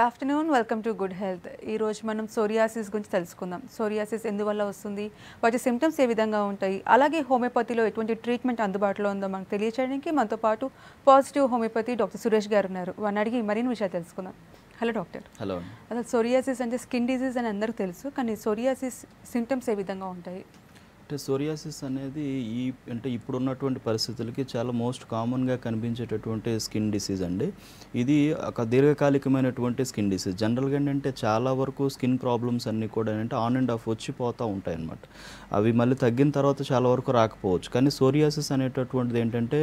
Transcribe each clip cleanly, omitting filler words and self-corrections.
Afternoon welcome to good health. ఈరోజు మనం psoriasis గురించి తెలుసుకుందాం. సోరియాసిస్ ఎందువల్ల వస్తుంది, వాటి సిమ్టమ్స్ ఏ విధంగా ఉంటాయి, అలాగే హోమియోపతిలో ఎటువంటి ట్రీట్మెంట్ అందుబాటులో ఉందో మనకు తెలియచేయడానికి మనతో పాటు పాజిటివ్ హోమియోపతి డాక్టర్ సురేష్ గారు ఉన్నారు. వారిని అడిగి మరిన్ని విషయాలు తెలుసుకుందాం. Hello doctor. హలో. అసలు సోరియాసిస్ అంటే స్కిన్ డిజీజ్ అని అందరికీ తెలుసు, కానీ సోరియాసిస్ సిమ్టమ్స్ ఏ విధంగా ఉంటాయి? అంటే సోరియాసిస్ అనేది ఇప్పుడున్నటువంటి పరిస్థితులకి చాలా మోస్ట్ కామన్గా కనిపించేటటువంటి స్కిన్ డిసీజ్ అండి. ఇది ఒక దీర్ఘకాలికమైనటువంటి స్కిన్ డిసీజ్. జనరల్గా ఏంటంటే చాలా వరకు స్కిన్ ప్రాబ్లమ్స్ అన్నీ కూడా ఏంటంటే ఆన్ అండ్ ఆఫ్ వచ్చిపోతూ ఉంటాయి అన్నమాట. అవి మళ్ళీ తగ్గిన తర్వాత చాలా వరకు రాకపోవచ్చు. కానీ సోరియాసిస్ అనేటటువంటిది ఏంటంటే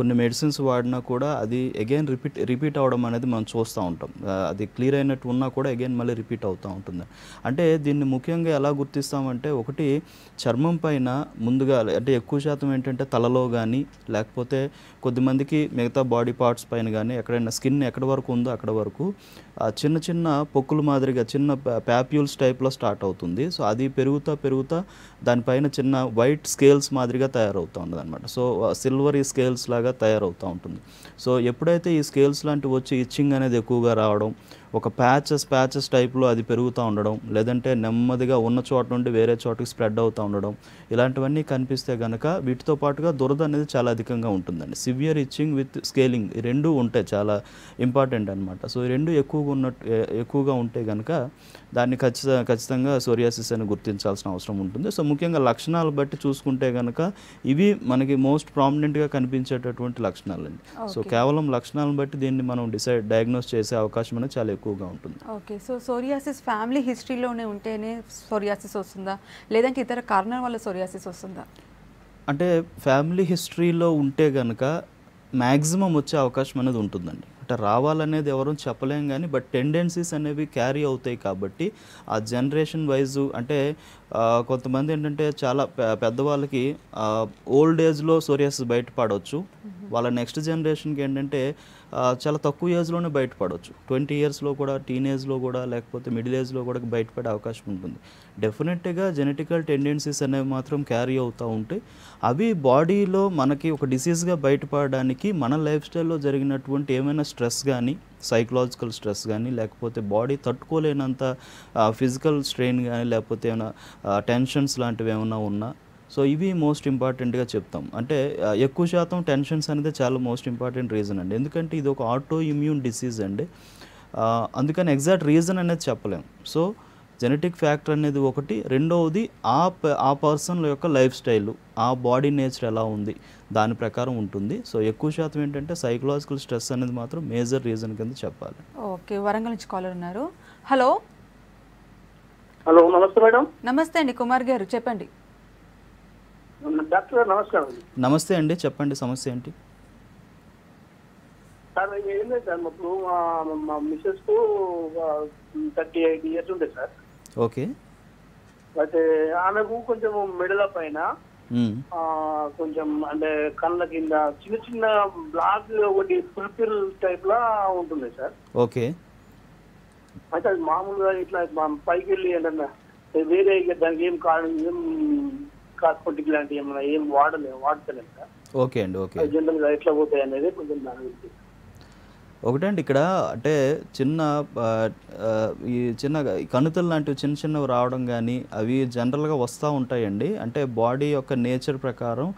కొన్ని మెడిసిన్స్ వాడినా కూడా అది అగైన్ రిపీట్ అవ్వడం అనేది మనం చూస్తూ ఉంటాం. అది క్లియర్ అయినట్టు ఉన్నా కూడా అగైన్ మళ్ళీ రిపీట్ అవుతూ ఉంటుంది. అంటే దీన్ని ముఖ్యంగా ఎలా గుర్తిస్తామంటే, ఒకటి చర్మం పైన ముందుగా అంటే ఎక్కువ శాతం ఏంటంటే తలలో కానీ లేకపోతే కొద్దిమందికి మిగతా బాడీ పార్ట్స్ పైన కానీ ఎక్కడైనా స్కిన్ ఎక్కడి వరకు ఉందో అక్కడ వరకు చిన్న చిన్న పొక్కులు మాదిరిగా చిన్న ప్యాప్యూల్స్ టైప్లో స్టార్ట్ అవుతుంది. సో అది పెరుగుతా దానిపైన చిన్న వైట్ స్కేల్స్ మాదిరిగా తయారవుతూ ఉంటుంది అనమాట. సో సిల్వరీ స్కేల్స్ లాగా తయారవుతూ ఉంటుంది. సో ఎప్పుడైతే ఈ స్కేల్స్ లాంటివి వచ్చి ఇచ్చింగ్ అనేది ఎక్కువగా రావడం, ఒక ప్యాచెస్ టైప్లో అది పెరుగుతూ ఉండడం, లేదంటే నెమ్మదిగా ఉన్న చోట నుండి వేరే చోటుకి స్ప్రెడ్ అవుతూ ఉండడం, ఇలాంటివన్నీ కనిపిస్తే కనుక వీటితో పాటుగా దురద అనేది చాలా అధికంగా ఉంటుందండి. సివియర్ ఇచ్చింగ్ విత్ స్కేలింగ్ ఈ రెండు ఉంటాయి, చాలా ఇంపార్టెంట్ అనమాట. సో ఈ రెండు ఎక్కువగా ఉంటే కనుక దాన్ని ఖచ్చితంగా సోరియాసిస్ అని గుర్తించాల్సిన అవసరం ఉంటుంది. సో ముఖ్యంగా లక్షణాలు బట్టి చూసుకుంటే కనుక ఇవి మనకి మోస్ట్ ప్రామినెంట్గా కనిపించేటటువంటి లక్షణాలండి. సో కేవలం లక్షణాలను బట్టి దీన్ని మనం డయాగ్నోస్ చేసే అవకాశం అనేది చాలా ఎక్కువగా ఉంటుంది. ఓకే. సో సోరియాసిస్ ఫ్యామిలీ హిస్టరీలోనే ఉంటేనే సోరియాసిస్ వస్తుందా, లేదంటే ఇతర కారణాల వల్ల సోరియాసిస్ వస్తుందా? అంటే ఫ్యామిలీ హిస్టరీలో ఉంటే కనుక మ్యాక్సిమం వచ్చే అవకాశం అనేది ఉంటుందండి. అంటే రావాలనేది ఎవరూ చెప్పలేం, కానీ బట్ టెండెన్సీస్ అనేవి క్యారీ అవుతాయి కాబట్టి ఆ జనరేషన్ వైజు అంటే కొంతమంది ఏంటంటే చాలా పెద్దవాళ్ళకి ఓల్డ్ ఏజ్లో సోరియాసిస్ బయటపడవచ్చు. వాళ్ళ నెక్స్ట్ జనరేషన్కి ఏంటంటే చాలా తక్కువ ఏజ్లోనే బయటపడవచ్చు. 20 ఇయర్స్లో కూడా, టీనేజ్లో కూడా, లేకపోతే మిడిల్ ఏజ్లో కూడా బయటపడే అవకాశం ఉంటుంది. డెఫినెట్గా జెనెటికల్ టెండెన్సీస్ అనేవి మాత్రం క్యారీ అవుతూ ఉంటాయి. అవి బాడీలో మనకి ఒక డిసీజ్గా బయటపడడానికి మన లైఫ్ స్టైల్లో జరిగినటువంటి ఏమైనా స్ట్రెస్ కానీ, సైకలాజికల్ స్ట్రెస్ కానీ, లేకపోతే బాడీ తట్టుకోలేనంత ఫిజికల్ స్ట్రెయిన్ కానీ, లేకపోతే ఏమైనా టెన్షన్స్ లాంటివి ఏమైనా ఉన్నా, సో ఇవి మోస్ట్ ఇంపార్టెంట్గా చెప్తాం. అంటే ఎక్కువ శాతం టెన్షన్స్ అనేది చాలా మోస్ట్ ఇంపార్టెంట్ రీజన్ అండి. ఎందుకంటే ఇది ఒక ఆటో ఇమ్యూన్ డిసీజ్ అండి. అందుకని ఎగ్జాక్ట్ రీజన్ అనేది చెప్పలేం. సో జెనెటిక్ ఫ్యాక్టర్ అనేది ఒకటి, రెండవది ఆ పర్సన్ యొక్క లైఫ్ స్టైల్, ఆ బాడీ నేచర్ ఎలా ఉంది దాని ప్రకారం ఉంటుంది. సో ఎక్కువ శాతం ఏంటంటే సైకలాజికల్ స్ట్రెస్ అనేది మాత్రం మేజర్ రీజన్ కింద చెప్పాలి. ఓకే. వరంగల్ నుంచి కాలర్ ఉన్నారు. హలో. హలో, నమస్తే మేడం. నమస్తే అండి, కుమార్ గారు చెప్పండి. డాక్టర్ గారు నమస్కారం. నమస్తే అండి, చెప్పండి సమస్య ఏంటి? సార్ ఏం లేదు సార్, ఇప్పుడు మా మిస్సెస్ కు 38 ఇయర్స్ ఉంటాయి సార్. ఓకే. అయితే ఆమెకు కొంచెం మెడల పైన కొంచెం అంటే కళ్ళ కింద చిన్న చిన్న బ్లాక్ ఒకటి పుల్పిల్ టైప్ లా ఉంటుంది సార్. ఓకే. అయితే అది మామూలుగా ఇట్లా పైకి వెళ్ళి ఏంటన్నా వేరే దానికి ఏం కాస్మెటిక్ లాంటివి ఏమన్నా ఏం వాడతలేదు సార్. ఓకే అండి. ఓకే. జనరల్గా ఎట్లా పోతాయి అనేది కొంచెం దాని గురించి. ఒకటండి, ఇక్కడ అంటే ఈ చిన్న కణుతులు లాంటివి చిన్నవి రావడం కానీ అవి జనరల్గా వస్తూ ఉంటాయండి. అంటే బాడీ యొక్క నేచర్ ప్రకారం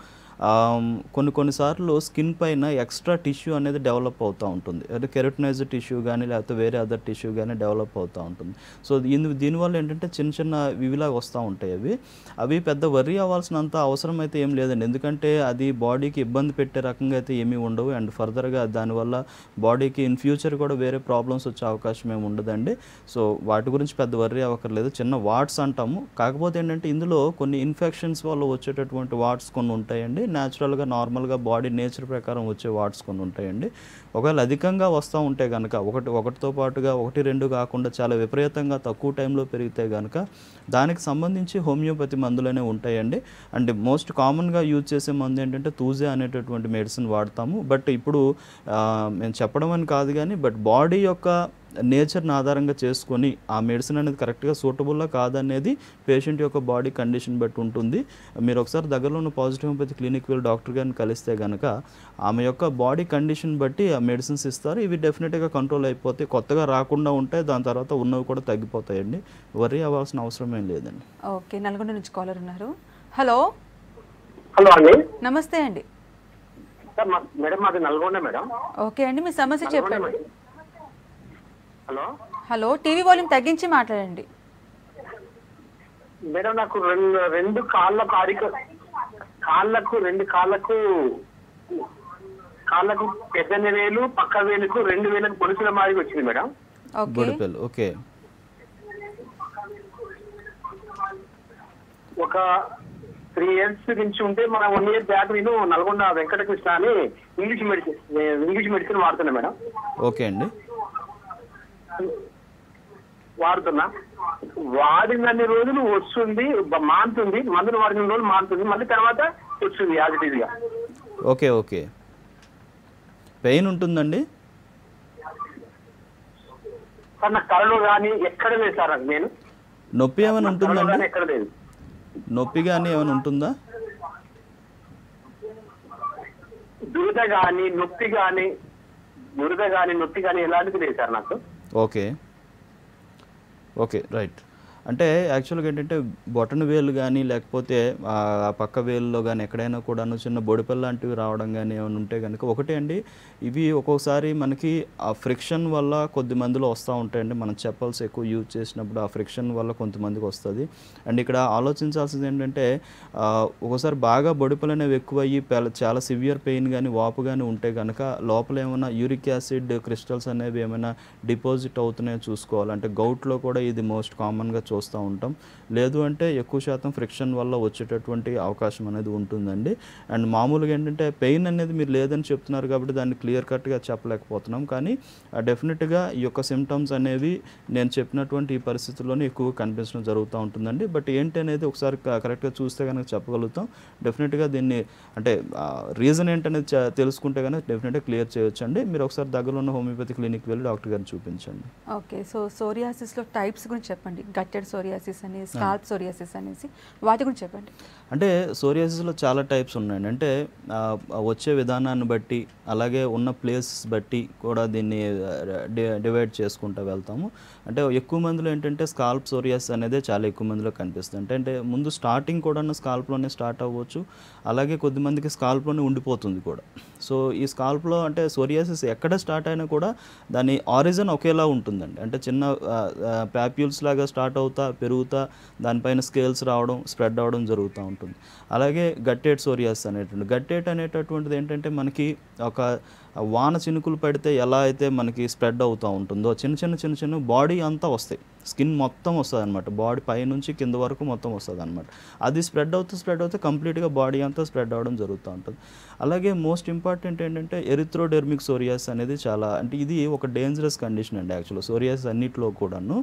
కొన్నిసార్లు స్కిన్ పైన ఎక్స్ట్రా టిష్యూ అనేది డెవలప్ అవుతూ ఉంటుంది. అంటే కెరటనైజ్డ్ టిష్యూ కానీ లేకపోతే వేరే అదర్ టిష్యూ కానీ డెవలప్ అవుతూ ఉంటుంది. సో దీనివల్ల ఏంటంటే చిన్న ఇవిలాగా వస్తూ ఉంటాయి. అవి పెద్ద వర్రీ అవ్వాల్సినంత అవసరం అయితే ఏం లేదండి. ఎందుకంటే అది బాడీకి ఇబ్బంది పెట్టే రకంగా అయితే ఏమీ ఉండవు. అండ్ ఫర్దర్గా దానివల్ల బాడీకి ఇన్ ఫ్యూచర్ కూడా వేరే ప్రాబ్లమ్స్ వచ్చే అవకాశం ఏమి ఉండదండి. సో వాటి గురించి పెద్ద వర్రీ అవ్వక్కర్లేదు. చిన్న వాట్స్ అంటాము. కాకపోతే ఏంటంటే ఇందులో కొన్ని ఇన్ఫెక్షన్స్ వల్ల వచ్చేటటువంటి వాట్స్ కొన్ని ఉంటాయండి. న్యాచురల్గా నార్మల్గా బాడీ నేచర్ ప్రకారం వచ్చే వాట్స్ కొన్ని ఉంటాయండి. ఒకవేళ అధికంగా వస్తూ ఉంటే కనుక ఒకటితో పాటుగా 1-2 కాకుండా చాలా విపరీతంగా తక్కువ టైంలో పెరిగితే కనుక దానికి సంబంధించి హోమియోపతి మందులనే ఉంటాయండి. అండ్ మోస్ట్ కామన్గా యూజ్ చేసే మందు ఏంటంటే తూజే అనేటటువంటి మెడిసిన్ వాడతాము. బట్ ఇప్పుడు మేము చెప్పడం అని కాదు, కానీ బట్ బాడీ యొక్క నేచర్ని ఆధారంగా చేసుకొని ఆ మెడిసిన్ అనేది కరెక్ట్గా సూటబుల్లా కాదనేది పేషెంట్ యొక్క బాడీ కండిషన్ బట్టి ఉంటుంది. మీరు ఒకసారి దగ్గరలో ఉన్న పాజిటివ్ హోమియోపతి క్లినిక్ వెళ్ళి డాక్టర్ గారిని కలిస్తే కనుక ఆమె యొక్క బాడీ కండిషన్ బట్టి ఆ మెడిసిన్స్ ఇస్తారు. ఇవి డెఫినెట్గా కంట్రోల్ అయిపోతాయి, కొత్తగా రాకుండా ఉంటాయి, దాని తర్వాత ఉన్నవి కూడా తగ్గిపోతాయండి. వరీ అవ్వాల్సిన అవసరం ఏం లేదండి. ఓకే, నల్గొండ నుంచి కాలర్ ఉన్నారు. హలో హలో అండి. నమస్తే అండి. సార్ మేడం మాది నల్గొండ మేడం. ఓకే అండి, మీ సమస్య చెప్పండి. హలో హలో, టీవీ వాల్యూమ్ తగ్గించి మాట్లాడండి. మేడం నాకు రెండు కాళ్ళకు పెద్ద వేలు పక్క వేలుకు 2 వేలకు పొలుసుల మాదిరి వచ్చింది మేడం. బొడిపెల్. ఓకే. ఒక 3 years నుంచి ఉంటే మన 1 year బ్యాక్ నేను నల్గొండ వెంకటకృష్ణ అని ఇంగ్లీష్ మెడిసిన్ వాడుతున్నా మేడం. ఓకే అండి. వాడుతున్నా, వాడినన్ని రోజులు వస్తుంది, మానుతుంది, మందులు వాడిన రోజులు మానుతుంది, మళ్ళీ తర్వాత వస్తుంది యాజ్ ఇట్ ఈజ్ గా. Okay okay. పెయిన్ ఉంటుందండి సార్? నాకు తలలో కానీ ఎక్కడ లేదు సార్. నేను నొప్పి ఏమైనా ఉంటుందండి? ఎక్కడ లేదు. నొప్పి కానీ ఏమైనా ఉంటుందా? దురద కానీ నొప్పి కానీ ఎలాంటిది లేదు సార్ నాకు. Okay okay, right. అంటే యాక్చువల్గా ఏంటంటే బొటన వేలు కానీ లేకపోతే ఆ పక్క వేలులో కానీ ఎక్కడైనా కూడాను చిన్న బొడిపెల్ లాంటివి రావడం కానీ ఏమైనా ఉంటే కనుక ఒకటే అండి, ఇవి ఒక్కొక్కసారి మనకి ఆ ఫ్రిక్షన్ వల్ల కొద్ది మందిలో వస్తూ ఉంటాయండి. మనం చెప్పల్స్ ఎక్కువ యూజ్ చేసినప్పుడు ఆ ఫ్రిక్షన్ వల్ల కొంతమందికి వస్తుంది. అండ్ ఇక్కడ ఆలోచించాల్సింది ఏంటంటే ఒక్కోసారి బాగా బొడిపెల్ అనేవి ఎక్కువ అయ్యి చాలా సివియర్ పెయిన్ కానీ వాపు కానీ ఉంటే కనుక లోపల ఏమైనా యూరిక్ యాసిడ్ క్రిస్టల్స్ అనేవి ఏమైనా డిపాజిట్ అవుతున్నాయో చూసుకోవాలి. అంటే గౌట్లో కూడా ఇది మోస్ట్ కామన్గా చూస్తూ ఉంటాం. లేదు అంటే ఎక్కువ శాతం ఫ్రిక్షన్ వల్ల వచ్చేటటువంటి అవకాశం అనేది ఉంటుందండి. అండ్ మామూలుగా ఏంటంటే పెయిన్ అనేది మీరు లేదని చెప్తున్నారు కాబట్టి దాన్ని క్లియర్ కట్గా చెప్పలేకపోతున్నాం. కానీ డెఫినెట్గా ఈ యొక్క సిమ్టమ్స్ అనేవి నేను చెప్పినటువంటి ఈ పరిస్థితుల్లోనే ఎక్కువ కనిపించడం జరుగుతూ ఉంటుందండి. బట్ ఏంటి అనేది ఒకసారి కరెక్ట్గా చూస్తే కనుక చెప్పగలుగుతాం. డెఫినెట్గా దీన్ని అంటే రీజన్ ఏంటనేది తెలుసుకుంటే కనుక డెఫినెట్గా క్లియర్ చేయొచ్చు అండి. మీరు ఒకసారి దగ్గరలో ఉన్న హోమియోపతి క్లినిక్ వెళ్ళి డాక్టర్ గారిని చూపించండి. ఓకే, సో సోరియాసిస్లో టైప్స్ గురించి చెప్పండి. గట్టెడ్ సోరియాసిస్ అని, స్కాల్ప్ సోరియాసిస్ అనేసి, వాటి గురించి చెప్పండి. అంటే సోరియాసిస్లో చాలా టైప్స్ ఉన్నాయండి. అంటే వచ్చే విధానాన్ని బట్టి అలాగే ఉన్న ప్లేసెస్ బట్టి కూడా దీన్ని డివైడ్ చేసుకుంటూ వెళ్తాము. అంటే ఎక్కువ మందిలో ఏంటంటే స్కాల్ప్ సోరియాసిస్ అనేది చాలా ఎక్కువ మందిలో కనిపిస్తుంది. అంటే ముందు స్టార్టింగ్ కూడా స్కాల్ప్లోనే స్టార్ట్ అవ్వచ్చు, అలాగే కొద్దిమందికి స్కాల్ప్లోనే ఉండిపోతుంది కూడా. సో ఈ స్కాల్ప్లో అంటే సోరియాసిస్ ఎక్కడ స్టార్ట్ అయినా కూడా దాని ఆరిజిన్ ఒకేలా ఉంటుందండి. అంటే చిన్న ప్యాప్యూల్స్ లాగా స్టార్ట్ అవుతా పెరుగుతా దానిపైన స్కేల్స్ రావడం స్ప్రెడ్ అవ్వడం జరుగుతూ ఉంటుంది. అలాగే గట్టెడ్ సోరియాసిస్ అనేటటువంటిది ఏంటంటే మనకి ఒక వాన చినుకులు పడితే ఎలా అయితే మనకి స్ప్రెడ్ అవుతూ ఉంటుందో చిన్న చిన్న బాడీ అంతా వస్తాయి, స్కిన్ మొత్తం వస్తుంది అనమాట. బాడీ పైనుంచి కింద వరకు మొత్తం వస్తుంది అనమాట. అది స్ప్రెడ్ అవుతూ కంప్లీట్గా బాడీ అంతా స్ప్రెడ్ అవ్వడం జరుగుతూ ఉంటుంది. అలాగే మోస్ట్ ఇంపార్టెంట్ ఏంటంటే ఎరిథ్రోడెర్మిక్ సోరియాసిస్ అనేది చాలా అంటే ఇది ఒక డేంజరస్ కండిషన్ అండి. యాక్చువల్గా సోరియాసిస్ అన్నిటిలో కూడాను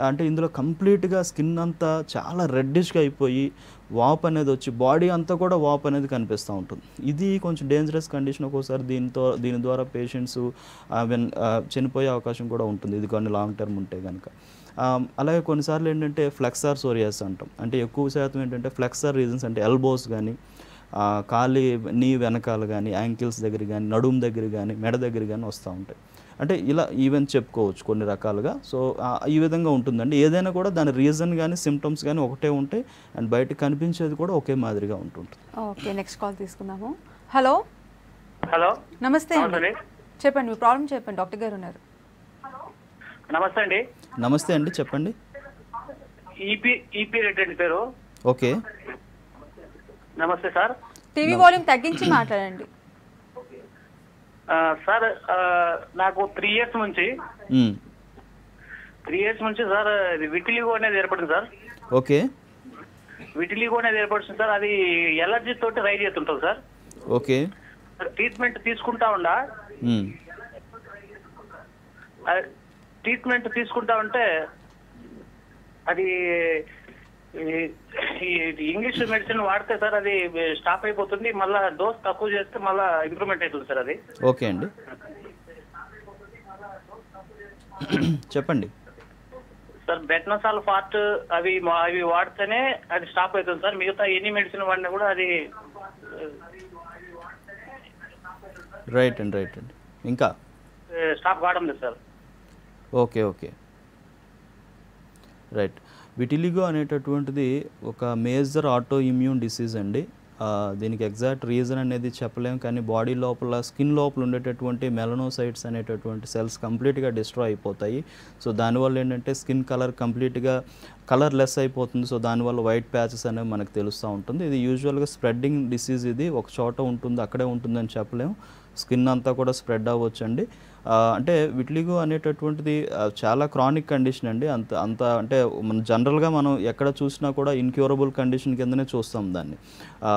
అంటే ఇందులో కంప్లీట్గా స్కిన్ అంతా చాలా రెడ్డిష్గా అయిపోయి వాపు అనేది వచ్చి బాడీ అంతా కూడా వాపు అనేది కనిపిస్తూ ఉంటుంది. ఇది కొంచెం డేంజరస్ కండిషన్. ఒక్కోసారి దీని ద్వారా పేషెంట్స్ చనిపోయే అవకాశం కూడా ఉంటుంది, ఇది కొన్ని లాంగ్ టర్మ్ ఉంటే కనుక. అలాగే కొన్నిసార్లు ఏంటంటే ఫ్లెక్సార్ సోరియాసిస్ అంటాం. అంటే ఎక్కువ శాతం ఏంటంటే ఫ్లెక్సార్ రీజన్స్ అంటే ఎల్బోస్ కానీ కాలి నీ వెనకాల కానీ యాంకిల్స్ దగ్గర కానీ నడుము దగ్గర కానీ మెడ దగ్గర కానీ వస్తూ ఉంటాయి. అంటే ఇలా ఈవెన్ చెప్పుకోవచ్చు కొన్ని రకాలుగా. సో ఈ విధంగా ఉంటుందండి. ఏదైనా కూడా దాని రీజన్ కానీ సిమ్టమ్స్ కానీ ఒకటే ఉంటాయి అండ్ బయట కనిపించేది కూడా ఒకే మాదిరిగా ఉంటుంది. ఓకే, నెక్స్ట్ కాల్ తీసుకుందాము. హలో హలో, నమస్తే అండి, చెప్పండి మీ ప్రాబ్లం చెప్పండి, డాక్టర్ గారు ఉన్నారు. నమస్తే అండి. నమస్తే అండి, చెప్పండి. ఈపీ రెడ్డి పేరు. ఓకే, నమస్తే సార్. టీవీ వాల్యూమ్ తగ్గించి మాట్లాడండి. సార్ నాకు 3 years నుంచి సార్ ఇది విటిలిగో అనేది ఏర్పడింది సార్. ఓకే, విటిలిగో అనేది ఏర్పడుతుంది సార్. అది ఎలర్జీ తోటి రైజ్ అవుతుంటుంది సార్. ఓకే, ట్రీట్మెంట్ తీసుకుంటా ఉంటే అది ఇంగ్లీష్ మెడిసిన్ వాడితే సార్ అది స్టాప్ అయిపోతుంది, మళ్ళీ డోస్ తక్కువ చేస్తే మళ్ళీ ఇంప్రూవ్మెంట్ అవుతుంది సార్ అది. ఓకే అండి. చెప్పండి. సార్ బెట్నసాల్ ఫార్ట్ అవి వాడితేనే అది స్టాప్ అవుతుంది సార్. మిగతా ఎన్ని మెడిసిన్ వాడినా కూడా అది రైట్ అండి. ఇంకా స్టాప్ కావడం లేదు సార్. ఓకే. రైట్. విటిలిగో అనేటటువంటిది ఒక మేజర్ ఆటో ఇమ్యూన్ డిసీజ్ అండి. దీనికి ఎగ్జాక్ట్ రీజన్ అనేది చెప్పలేము, కానీ బాడీ లోపల స్కిన్ లోపల ఉండేటటువంటి మెలనోసైట్స్ అనేటటువంటి సెల్స్ కంప్లీట్గా డిస్ట్రాయ్ అయిపోతాయి. సో దానివల్ల ఏంటంటే స్కిన్ కలర్ కంప్లీట్గా కలర్లెస్ అయిపోతుంది. సో దానివల్ల వైట్ ప్యాచెస్ అనేవి మనకు తెలుస్తూ ఉంటుంది. ఇది యూజువల్గా స్ప్రెడ్డింగ్ డిసీజ్. ఇది ఒక చోట ఉంటుంది, అక్కడే ఉంటుందని చెప్పలేము. స్కిన్ అంతా కూడా స్ప్రెడ్ అవ్వచ్చండి. అంటే విటిలిగో అనేటటువంటిది చాలా క్రానిక్ కండిషన్ అండి. అంత అంటే మన జనరల్గా మనం ఎక్కడ చూసినా కూడా ఇన్క్యూరబుల్ కండిషన్ కిందనే చూస్తాం దాన్ని.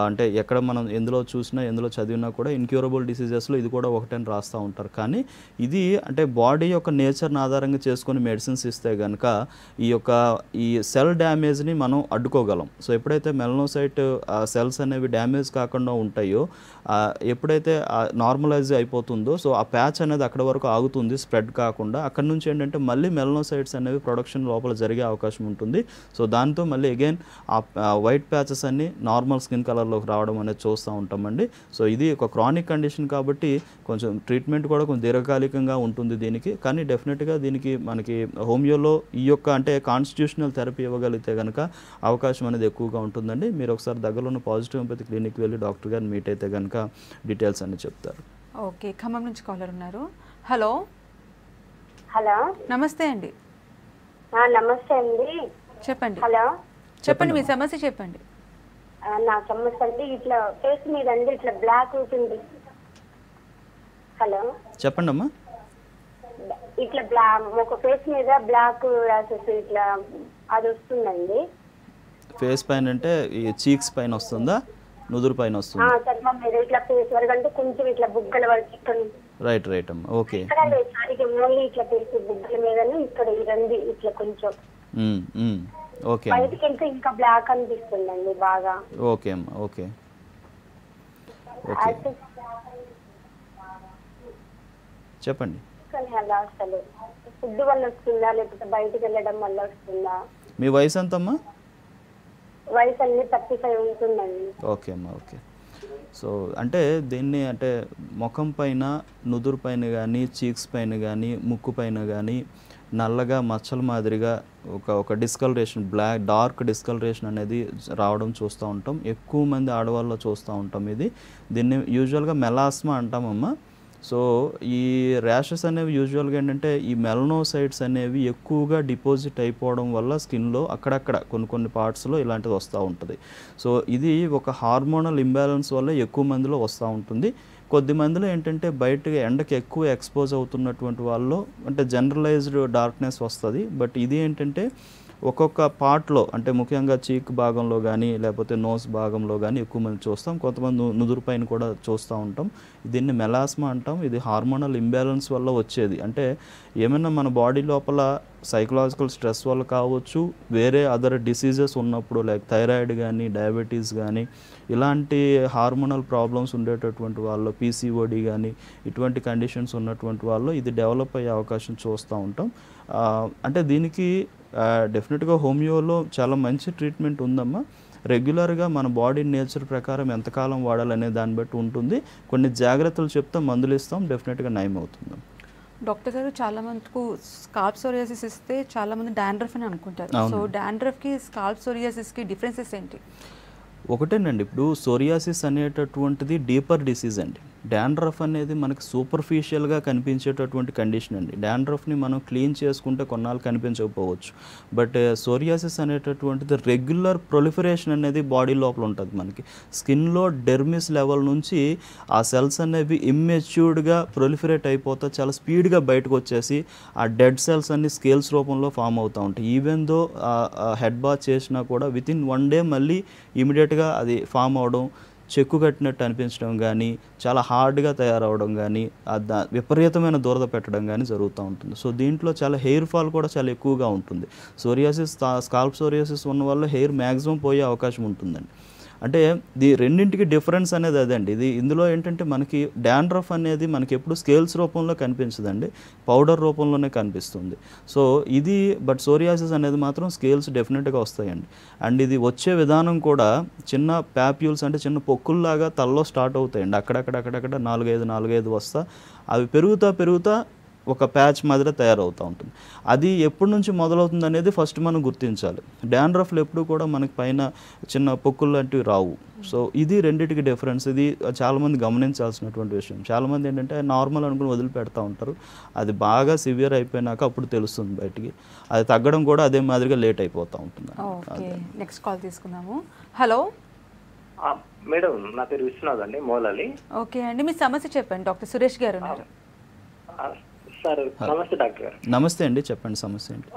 అంటే ఎక్కడ మనం ఎందులో చూసినా ఎందులో చదివినా కూడా ఇన్క్యూరబుల్ డిసీజెస్లో ఇది కూడా ఒకటని రాస్తూ ఉంటారు. కానీ ఇది అంటే బాడీ యొక్క నేచర్ని ఆధారంగా చేసుకొని మెడిసిన్స్ ఇస్తే కనుక ఈ సెల్ డ్యామేజ్ని మనం అడ్డుకోగలం. సో ఎప్పుడైతే మెలనోసైట్ సెల్స్ అనేవి డ్యామేజ్ కాకుండా ఉంటాయో, ఎప్పుడైతే నార్మలైజ్ అయిపోతుందో, సో ఆ ప్యాచ్ అనేది అక్కడ వరకు ఆగుతుంది, స్ప్రెడ్ కాకుండా. అక్కడ నుంచి ఏంటంటే మళ్ళీ మెలనోసైట్స్ అనేవి ప్రొడక్షన్ లోపల జరిగే అవకాశం ఉంటుంది. సో దాంతో మళ్ళీ అగైన్ ఆ వైట్ ప్యాచెస్ అన్ని నార్మల్ స్కిన్ కలర్లోకి రావడం అనేది చూస్తూ ఉంటామండి. సో ఇది ఒక క్రానిక్ కండిషన్ కాబట్టి కొంచెం ట్రీట్మెంట్ కూడా కొంచెం దీర్ఘకాలికంగా ఉంటుంది దీనికి. కానీ డెఫినెట్గా దీనికి మనకి హోమియోలో అంటే కాన్స్టిట్యూషనల్ థెరపీ ఇవ్వగలిగితే కనుక అవకాశం అనేది ఎక్కువగా ఉంటుందండి. మీరు ఒకసారి దగ్గరలో ఉన్న పాజిటివ్ హోమియోపతి క్లినిక్ వెళ్ళి డాక్టర్ గారిని మీట్ అయితే కనుక డీటెయిల్స్ అన్ని చెప్తారు. ఓకే, ఖమ్మం నుంచి కాలర్ ఉన్నారు. హలో. నమస్తే అండి. నమస్తే అండి. చెప్పండి. హలో, చెప్పండి, మీ సమస్య చెప్పండి. నా సమస్య అంటే ఇట్లా ఫేస్ మీద అండి ఇట్లా బ్లాక్ అవుతుంది. హలో, చెప్పండి అమ్మా. ఇట్లా ఒక ఫేస్ మీద బ్లాక్ రాసెస్ ఇట్లా అది వస్తుందండి. ఫేస్ పైన అంటే ఈ చీక్స్ పైన వస్తుందా, నుదురు పైన వస్తుందా? చర్మం మీద ఇట్లా ఫేస్ వరకు అంటే కొంచెం ఇట్లా బుగ్గల వరకు ఇక్కడ. రైట్ అమ్మా. ఓకే. ఓన్లీ ఇట్లా ఫేస్ బుగ్గల మీద ఇక్కడ ఈ రంది ఇట్లా కొంచెం ఓకే. బయటికి వెళ్తే ఇంకా బ్లాక్ అనిపిస్తుందండి బాగా. ఓకే అమ్మా. ఓకే. చెప్పండి. కానీ అలా అసలు ఫుడ్ వల్ల వస్తుందా లేకపోతే బయటికి వెళ్ళడం వల్ల వస్తుందా? మీ వయసు ఎంతమ్మా? వయసు అన్ని 35 ఉంటుందండి. ఓకే అమ్మా. ఓకే. సో అంటే దీన్ని అంటే ముఖం పైన, నుదురు పైన కానీ, చీక్స్ పైన కానీ, ముక్కు పైన కానీ నల్లగా మచ్చల మాదిరిగా ఒక డిస్కలరేషన్, డార్క్ డిస్కలరేషన్ అనేది రావడం చూస్తూ ఉంటాం. ఎక్కువ మంది ఆడవాళ్ళలో చూస్తూ ఉంటాం. దీన్ని యూజువల్గా మెలాస్మా అంటామమ్మా. సో ఈ ర్యాషెస్ అనేవి యూజువల్గా ఏంటంటే ఈ మెలనోసైట్స్ అనేవి ఎక్కువగా డిపాజిట్ అయిపోవడం వల్ల స్కిన్లో అక్కడక్కడ కొన్ని పార్ట్స్లో ఇలాంటిది వస్తూ ఉంటుంది. సో ఇది ఒక హార్మోనల్ ఇంబ్యాలెన్స్ వల్ల ఎక్కువ మందిలో వస్తూ ఉంటుంది. కొద్ది మందిలో ఏంటంటే బయటగా ఎండకి ఎక్కువ ఎక్స్పోజ్ అవుతున్నటువంటి వాళ్ళు అంటే జనరలైజ్డ్ డార్క్నెస్ వస్తుంది. బట్ ఇది ఏంటంటే ఒక్కొక్క పార్ట్లో అంటే ముఖ్యంగా చీక్ భాగంలో కానీ లేకపోతే నోస్ భాగంలో కానీ ఎక్కువ మంది చూస్తాం. కొంతమంది నుదురు పైన కూడా చూస్తూ ఉంటాం. దీన్ని మెలాస్మా అంటాం. ఇది హార్మోనల్ ఇంబ్యాలెన్స్ వల్ల వచ్చేది. అంటే ఏమైనా మన బాడీ లోపల సైకలాజికల్ స్ట్రెస్ వల్ల కావచ్చు, వేరే అదర్ డిసీజెస్ ఉన్నప్పుడు లైక్ థైరాయిడ్ కానీ, డయాబెటీస్ కానీ, ఇలాంటి హార్మోనల్ ప్రాబ్లమ్స్ ఉండేటటువంటి వాళ్ళు, పీసీఓడి కానీ ఇటువంటి కండిషన్స్ ఉన్నటువంటి వాళ్ళు ఇది డెవలప్ అయ్యే అవకాశం చూస్తూ ఉంటాం. అంటే దీనికి డెఫినెట్గా హోమియోలో చాలా మంచి ట్రీట్మెంట్ ఉందమ్మా. రెగ్యులర్గా మన బాడీ నేచర్ ప్రకారం ఎంతకాలం వాడాలనే దాన్ని బట్టి ఉంటుంది. కొన్ని జాగ్రత్తలు చెప్తాం, మందులు ఇస్తాం, డెఫినెట్గా నయం అవుతుంది. డాక్టర్ గారు, చాలా మందికి స్కాల్ప్ సోరియాసిస్ ఇస్తే చాలా మంది డాండ్రఫ్ అని అనుకుంటారు. సో డాండ్రఫ్కి స్కాల్ప్ సోరియాసిస్కి డిఫరెన్సెస్ ఏంటి? ఒకటేనండి, ఇప్పుడు సోరియాసిస్ అనేటటువంటిది డీపర్ డిసీజ్ అండి. డాండ్రఫ్ అనేది మనకి సూపర్ఫిషియల్గా కనిపించేటటువంటి కండిషన్ అండి. డాండ్రఫ్ని మనం క్లీన్ చేసుకుంటే కొన్నాళ్ళు కనిపించకపోవచ్చు. బట్ సోరియాసిస్ అనేటటువంటిది రెగ్యులర్ ప్రొలిఫరేషన్ అనేది బాడీ లోపల ఉంటుంది. మనకి స్కిన్లో డెర్మిస్ లెవెల్ నుంచి ఆ సెల్స్ అనేవి ఇమ్మెచ్యూర్డ్గా ప్రొలిఫరేట్ అయిపోతా చాలా స్పీడ్గా బయటకు వచ్చేసి ఆ డెడ్ సెల్స్ అన్ని స్కేల్స్ రూపంలో ఫామ్ అవుతూ ఉంటాయి. ఈవెన్ దో హెడ్ బాత్ చేసినా కూడా వితిన్ 1 day మళ్ళీ ఇమీడియట్గా అది ఫామ్ అవడం, చెక్కు కట్టినట్టు అనిపించడం కానీ, చాలా హార్డ్గా తయారవడం కానీ, విపరీతమైన దురద పెట్టడం కానీ జరుగుతూ ఉంటుంది. సో దీంట్లో చాలా హెయిర్ ఫాల్ కూడా చాలా ఎక్కువగా ఉంటుంది. సోరియాసిస్, స్కాల్ప్ సోరియాసిస్ ఉన్న వల్ల హెయిర్ మ్యాక్సిమం పోయే అవకాశం ఉంటుందండి. అంటే ఇది రెండింటికి డిఫరెన్స్ అనేది అదండి. ఇందులో ఏంటంటే మనకి డాండ్రఫ్ అనేది మనకి ఎప్పుడు స్కేల్స్ రూపంలో కనిపించదండి, పౌడర్ రూపంలోనే కనిపిస్తుంది. సో ఇది బట్ సోరియాసిస్ అనేది మాత్రం స్కేల్స్ డెఫినెట్గా వస్తాయండి. అండ్ ఇది వచ్చే విధానం కూడా చిన్న ప్యాప్యూల్స్ అంటే చిన్న పొక్కుల్లాగా తలలో స్టార్ట్ అవుతాయండి. అక్కడక్కడ 4-5 వస్తా అవి పెరుగుతా ఒక ప్యాచ్ మాదిరి తయారవుతూ ఉంటుంది. అది ఎప్పటి నుంచి మొదలవుతుంది అనేది ఫస్ట్ మనం గుర్తించాలి. డాండ్రఫ్లు ఎప్పుడు కూడా మనకి పైన చిన్న పొక్కులు లాంటివి రావు. సో ఇది రెండింటికి డిఫరెన్స్. ఇది చాలామంది గమనించాల్సినటువంటి విషయం. చాలామంది ఏంటంటే నార్మల్ అనుకుని వదిలిపెడతా ఉంటారు. అది బాగా సివియర్ అయిపోయినాక అప్పుడు తెలుస్తుంది బయటికి. అది తగ్గడం కూడా అదే మాదిరిగా లేట్ అయిపోతూ ఉంటుంది. ఓకే, నెక్స్ట్ కాల్ తీసుకుందాము. హలో మేడం, నా పేరు విశ్వనాథ్ అండి, మోలాలి. ఓకే అండి, మీ సమస్య చెప్పండి. డాక్టర్ సురేష్ గారు ఉన్నారు. సార్ నమస్తే డాక్టర్ గారు. నమస్తే అండి, చెప్పండి సమస్య ఏంటి?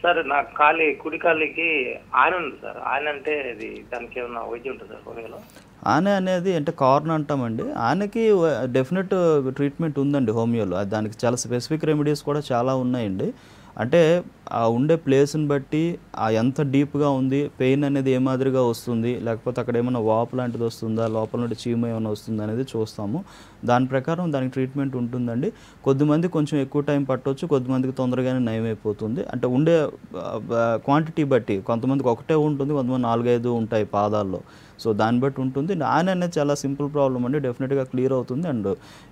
సార్ నా కుడి కాలికి ఆయన ఉంది సార్. ఆయన అంటే అది దానికి ఏమన్నా వైద్యం ఉంటుంది సార్ హోమియోలో? ఆనే అనేది అంటే కార్న్ అంటామండి. ఆనకి డెఫినెట్ ట్రీట్మెంట్ ఉందండి హోమియోలో. దానికి చాలా స్పెసిఫిక్ రెమెడీస్ కూడా చాలా ఉన్నాయండి. అంటే ఆ ఉండే ప్లేస్ని బట్టి ఎంత డీప్గా ఉంది, పెయిన్ అనేది ఏ మాదిరిగా వస్తుంది, లేకపోతే అక్కడ ఏమైనా వాపు లాంటిది వస్తుందా, లోపల నుండి చీమ ఏమైనా వస్తుందా అనేది చూస్తాము. దాని ప్రకారం దానికి ట్రీట్మెంట్ ఉంటుందండి. కొద్దిమంది కొంచెం ఎక్కువ టైం పట్టవచ్చు, కొద్దిమందికి తొందరగానే నయం అయిపోతుంది. అంటే ఉండే క్వాంటిటీ బట్టి కొంతమందికి ఒకటే ఉంటుంది, కొంతమంది 4-5 ఉంటాయి పాదాల్లో. సో దాన్ని బట్టి ఉంటుంది. ఆయన అనేది చాలా సింపుల్ ప్రాబ్లం అండి, డెఫినెట్గా క్లియర్ అవుతుంది. అండ్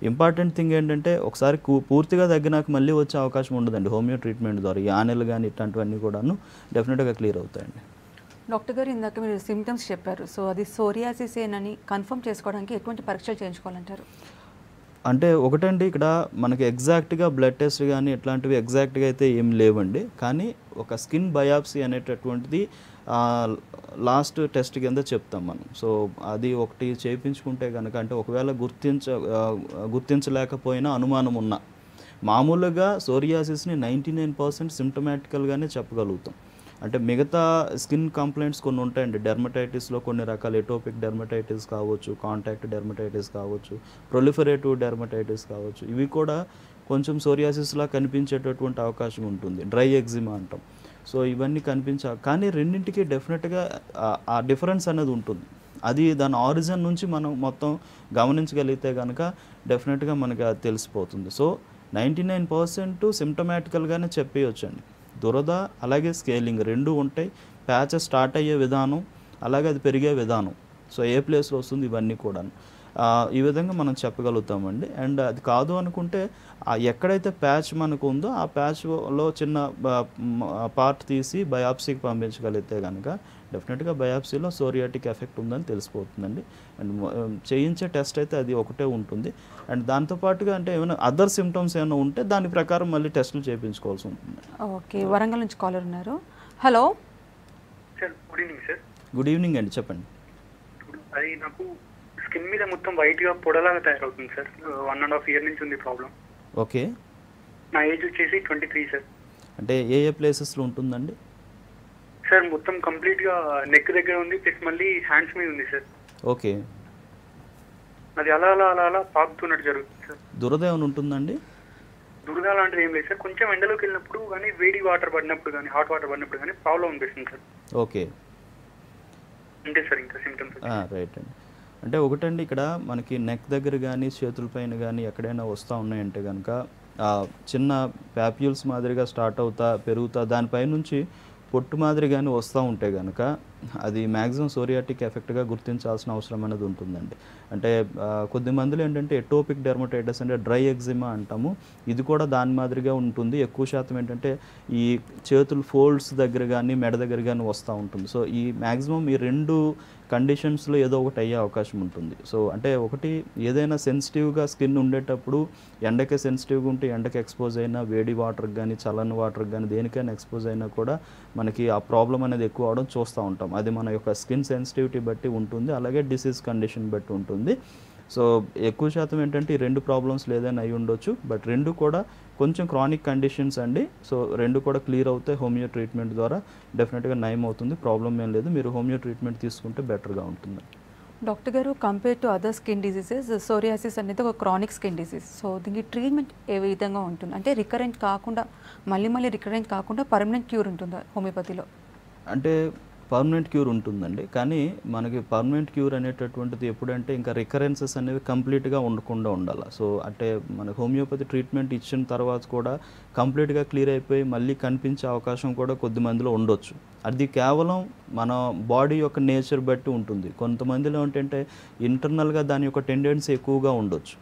ఇంపార్టెంట్ థింగ్ ఏంటంటే ఒకసారి పూర్తిగా తగ్గినాక మళ్ళీ వచ్చే అవకాశం ఉండదండి హోమియో ట్రీట్మెంట్ ద్వారా. ఈ ఆనెలు కానీ ఇట్లాంటివన్నీ కూడాను డెఫినెట్గా క్లియర్ అవుతాయండి. డాక్టర్ గారు, ఇందాక మీరు సిమ్టమ్స్ చెప్పారు. సో అది సోరియాసిస్ ఏనని కన్ఫర్మ్ చేసుకోవడానికి ఎటువంటి పరీక్షలు చేయించుకోవాలంటారు? అంటే ఒకటండి, ఇక్కడ మనకి ఎగ్జాక్ట్గా బ్లడ్ టెస్ట్ కానీ ఇట్లాంటివి ఎగ్జాక్ట్గా అయితే ఏం లేవండి. కానీ ఒక స్కిన్ బయాప్సీ అనేటటువంటిది లాస్ట్ టెస్ట్ కింద చెప్తాం మనం. సో అది ఒకటి చేయించుకుంటే కనుక, అంటే ఒకవేళ గుర్తించలేకపోయినా అనుమానం ఉన్నా, మామూలుగా సోరియాసిస్ని 99% సిమ్టమాటికల్గానే చెప్పగలుగుతాం. అంటే మిగతా స్కిన్ కంప్లైంట్స్ కొన్ని ఉంటాయండి. డెర్మటైటిస్లో కొన్ని రకాల ఎటోపిక్ డెర్మటైటిస్ కావచ్చు, కాంటాక్ట్ డెర్మటైటిస్ కావచ్చు, ప్రొలిఫరేటివ్ డెర్మటైటిస్ కావచ్చు. ఇవి కూడా కొంచెం సోరియాసిస్లా కనిపించేటటువంటి అవకాశం ఉంటుంది. డ్రై ఎగ్జిమా అంటాం. సో ఇవన్నీ కానీ రెండింటికి డెఫినెట్గా ఆ డిఫరెన్స్ అనేది ఉంటుంది. అది దాని ఆరిజిన్ నుంచి మనం మొత్తం గమనించగలిగితే కనుక డెఫినెట్గా మనకి అది తెలిసిపోతుంది. సో 99% సిమ్టమాటికల్గానే చెప్పేయొచ్చండి. దురద అలాగే స్కేలింగ్ రెండు ఉంటాయి. ప్యాచెస్ స్టార్ట్ అయ్యే విధానం అలాగే అది పెరిగే విధానం, సో ఏ ప్లేస్లో వస్తుంది, ఇవన్నీ కూడా ఈ విధంగా మనం చెప్పగలుగుతామండి. అండ్ అది కాదు అనుకుంటే ఎక్కడైతే ప్యాచ్ మనకు ఉందో ఆ ప్యాచ్లో చిన్న పార్ట్ తీసి బయాప్సీకి పంపించగలిగితే కనుక డెఫినెట్గా బయాప్సీలో సోరియాటిక్ ఎఫెక్ట్ ఉందని తెలిసిపోతుందండి. అండ్ చేయించే టెస్ట్ అయితే అది ఒకటే ఉంటుంది. అండ్ దాంతోపాటుగా అంటే ఏమైనా అదర్ సిమ్టమ్స్ ఏమైనా ఉంటే దాని ప్రకారం మళ్ళీ టెస్టులు చేయించుకోవాల్సి ఉంటుంది. ఓకే, వరంగల్ నుంచి కాలర్ ఉన్నారు. Hello sir, good evening sir. Good evening అండి, చెప్పండి. అది నాకు స్కిన్ మీద మొత్తం వైట్గా పొడలాగా తయారవుతుంది సార్. 1.5 year నుంచి ఉంది ప్రాబ్లం. ఓకే, నా ఏజ్ వచ్చేసి 23 సార్. అంటే ఏ ప్లేసెస్లో ఉంటుందండి సార్? మొత్తం కంప్లీట్గా నెక్ దగ్గర ఉంది, ప్లస్ మళ్ళీ హ్యాండ్స్ మీద ఉంది సార్. ఓకే, అది అలా అలా అలా అలా పాకుతున్నట్టు జరుగుతుంది సార్. దురద ఏమైనా ఉంటుందండి? దురద లాంటిది ఏం లేదు సార్. కొంచెం ఎండలోకి వెళ్ళినప్పుడు కానీ, వేడి వాటర్ పడినప్పుడు కానీ, హాట్ వాటర్ పడినప్పుడు కానీ ప్రాబ్లం అనిపిస్తుంది సార్. ఓకే, అంతే సార్, ఇంకా సిమ్టమ్స్. రైట్ అండి. అంటే ఒకటండి, ఇక్కడ మనకి నెక్ దగ్గర కానీ చేతులపైన కానీ ఎక్కడైనా వస్తూ ఉన్నాయంటే కనుక చిన్న ప్యాప్యూల్స్ మాదిరిగా స్టార్ట్ అవుతా పెరుగుతా దానిపై నుంచి పొట్టు మాదిరిగానే వస్తూ ఉంటే కనుక అది మ్యాక్సిమం సోరియాటిక్ ఎఫెక్ట్గా గుర్తించాల్సిన అవసరం అనేది ఉంటుందండి. అంటే కొద్ది మందిలో ఏంటంటే ఎటోపిక్ డెర్మటైటిస్ అంటే డ్రై ఎగ్జిమా అంటాము, ఇది కూడా దాని మాదిరిగా ఉంటుంది. ఎక్కువ శాతం ఏంటంటే ఈ చేతులు ఫోల్డ్స్ దగ్గర కానీ మెడ దగ్గర కానీ వస్తూ ఉంటుంది. సో ఈ మ్యాక్సిమం ఈ రెండు కండిషన్స్లో ఏదో ఒకటి అయ్యే అవకాశం ఉంటుంది. సో అంటే ఒకటి, ఏదైనా సెన్సిటివ్గా స్కిన్ ఉండేటప్పుడు ఎండకి సెన్సిటివ్గా ఉంటే ఎండకి ఎక్స్పోజ్ అయినా, వేడి వాటర్కి కానీ చల్లని వాటర్కి కానీ దేనికైనా ఎక్స్పోజ్ అయినా కూడా మనకి ఆ ప్రాబ్లం అనేది ఎక్కువ అవడం చూస్తూ ఉంటాం. అది మన యొక్క స్కిన్ సెన్సిటివిటీ బట్టి ఉంటుంది, అలాగే డిసీజ్ కండిషన్ బట్టి ఉంటుంది. సో ఎక్కువ శాతం ఏంటంటే ఈ రెండు ప్రాబ్లమ్స్ ఏదైనా అయి ఉండొచ్చు, బట్ రెండు కూడా కొంచెం క్రానిక్ కండిషన్స్ అండి. సో రెండు కూడా క్లియర్ అవుతాయి హోమియో ట్రీట్మెంట్ ద్వారా, డెఫినెట్గా నయం అవుతుంది, ప్రాబ్లం ఏం లేదు. మీరు హోమియో ట్రీట్మెంట్ తీసుకుంటే బెటర్గా ఉంటుంది. డాక్టర్ గారు, compare to other skin diseases psoriasis అనేది ఒక క్రానిక్ స్కిన్ డిసీజ్. సో దీనికి ట్రీట్మెంట్ ఏ విధంగా ఉంటుంది? అంటే రికరెంట్ కాకుండా, మళ్ళీ రికరెంట్ కాకుండా పర్మనెంట్ క్యూర్ ఉంటుందా హోమియోపతిలో? అంటే పర్మనెంట్ క్యూర్ ఉంటుందండి. కానీ మనకి పర్మనెంట్ క్యూర్ అనేటటువంటిది ఎప్పుడంటే ఇంకా రికరెన్సెస్ అనేవి కంప్లీట్గా ఉండకుండా ఉండాలి. సో అంటే మన హోమియోపతి ట్రీట్మెంట్ ఇచ్చిన తర్వాత కూడా కంప్లీట్గా క్లియర్ అయిపోయి మళ్ళీ కనిపించే అవకాశం కూడా కొద్ది మందిలో ఉండొచ్చు. అది కేవలం మన బాడీ యొక్క నేచర్ బట్టి ఉంటుంది. కొంతమందిలో ఏంటంటే ఇంటర్నల్గా దాని యొక్క టెండెన్సీ ఎక్కువగా ఉండొచ్చు.